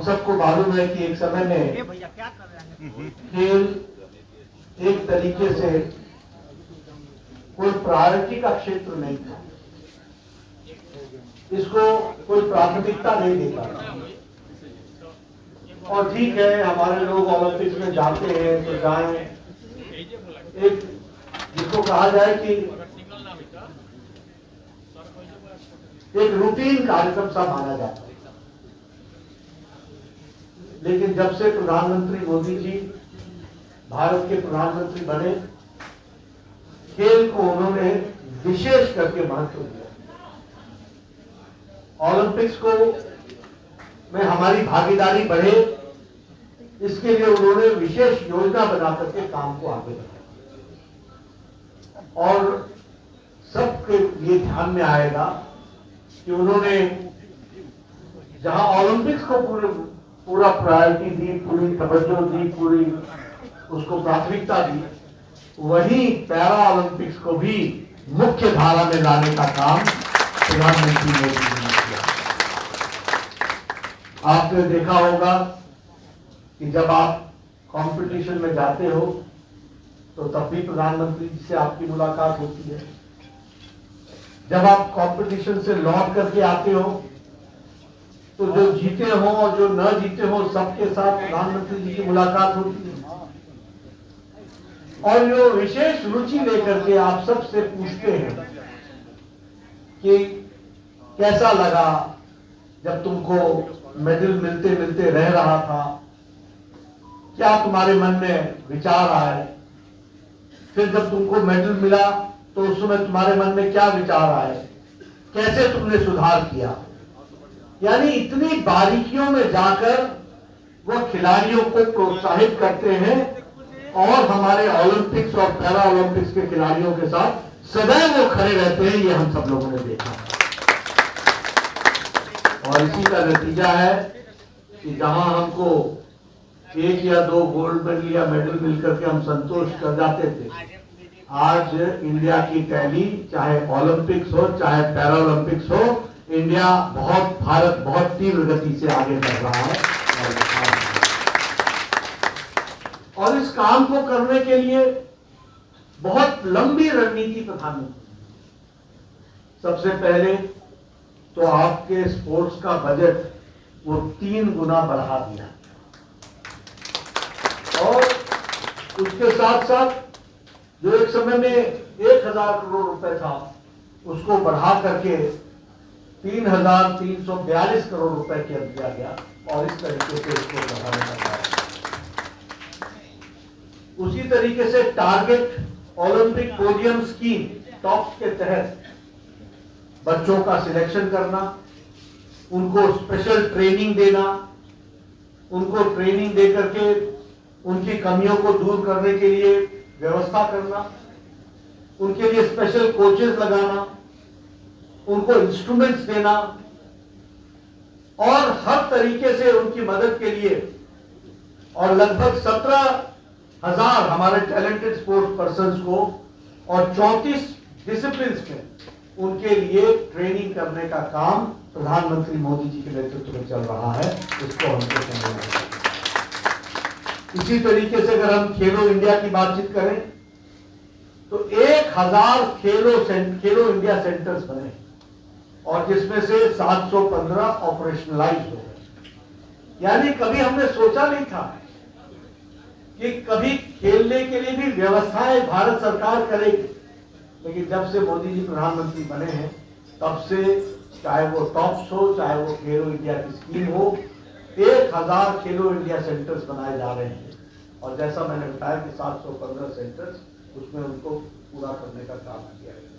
हम सबको मालूम है कि एक समय में खेल एक तरीके से कोई प्रायोरिटी का क्षेत्र नहीं था, इसको कोई प्राथमिकता नहीं देता था। और ठीक है, हमारे लोग ओलंपिक्स में जाते हैं तो जाएं, एक जिसको कहा जाए कि एक रूटीन कार्यक्रम सा माना जाता है। लेकिन जब से प्रधानमंत्री मोदी जी भारत के प्रधानमंत्री बने, खेल को उन्होंने विशेष करके महत्व दिया। ओलंपिक्स को में हमारी भागीदारी बढ़े, इसके लिए उन्होंने विशेष योजना बना करके काम को आगे बढ़ाया। और सबके लिए ध्यान में आएगा कि उन्होंने जहां ओलंपिक्स को पूरा प्रायोरिटी दी, पूरी तवज्जो दी, पूरी उसको प्राथमिकता दी, वहीं पैरा ओलंपिक्स को भी मुख्य धारा में लाने का काम प्रधानमंत्री मोदी जी ने किया। आपने देखा होगा कि जब आप कंपटीशन में जाते हो तो तब भी प्रधानमंत्री जी से आपकी मुलाकात होती है। जब आप कंपटीशन से लौट करके आते हो तो जो जीते हो और जो न जीते हो सबके साथ प्रधानमंत्री जी की मुलाकात होती है। और जो विशेष रुचि लेकर के आप सबसे पूछते हैं कि कैसा लगा जब तुमको मेडल मिलते मिलते रह रहा था, क्या तुम्हारे मन में विचार आए, फिर जब तुमको मेडल मिला तो उस समय तुम्हारे मन में क्या विचार आए, कैसे तुमने सुधार किया। यानी इतनी बारीकियों में जाकर वह खिलाड़ियों को प्रोत्साहित करते हैं और हमारे ओलंपिक्स और पैरा ओलंपिक्स के खिलाड़ियों के साथ सदैव वो खड़े रहते हैं। ये हम सब लोगों ने देखा है और इसी का नतीजा है कि जहां हमको 1 या 2 गोल्ड मेडल या मेडल मिलकर के हम संतोष कर जाते थे, आज इंडिया की टैली चाहे ओलंपिक्स हो चाहे पैरा ओलंपिक्स हो, भारत बहुत तीव्र गति से आगे बढ़ रहा है। और इस काम को करने के लिए बहुत लंबी रणनीति प्रधानमंत्री। सबसे पहले तो आपके स्पोर्ट्स का बजट वो 3 गुना बढ़ा दिया और उसके साथ साथ जो एक समय में 1000 करोड़ रुपए था उसको बढ़ा करके 3342 करोड़ रुपए किया गया और इस तरीके से इसको बढ़ाने का कार्य। उसी तरीके से target Olympic podium scheme tops के तहत बच्चों का सिलेक्शन करना, उनको स्पेशल ट्रेनिंग देना, उनको ट्रेनिंग दे करके उनकी कमियों को दूर करने के लिए व्यवस्था करना, उनके लिए स्पेशल कोचेस लगाना, उनको इंस्ट्रूमेंट्स देना और हर तरीके से उनकी मदद के लिए। और लगभग 17,000 हमारे टैलेंटेड स्पोर्ट्स पर्संस को और 34 डिसिप्लिन्स में उनके लिए ट्रेनिंग करने का काम प्रधानमंत्री मोदी जी के नेतृत्व में चल रहा है। इसको हमको समझना है। इसी तरीके से अगर हम खेलो इंडिया की बातचीत करें तो 1000 खेलो इंडिया सेंटर्स बने और जिसमें से 715 ऑपरेशनलाइज हो गए। यानी कभी हमने सोचा नहीं था कि कभी खेलने के लिए भी व्यवस्थाएं भारत सरकार करेगी, लेकिन जब से मोदी जी प्रधानमंत्री बने हैं तब से चाहे वो टॉप्स हो चाहे वो खेलो इंडिया की स्कीम हो, 1000 खेलो इंडिया सेंटर्स बनाए जा रहे हैं। और जैसा मैंने बताया कि 715 सेंटर्स उसमें उनको पूरा करने का काम किया है।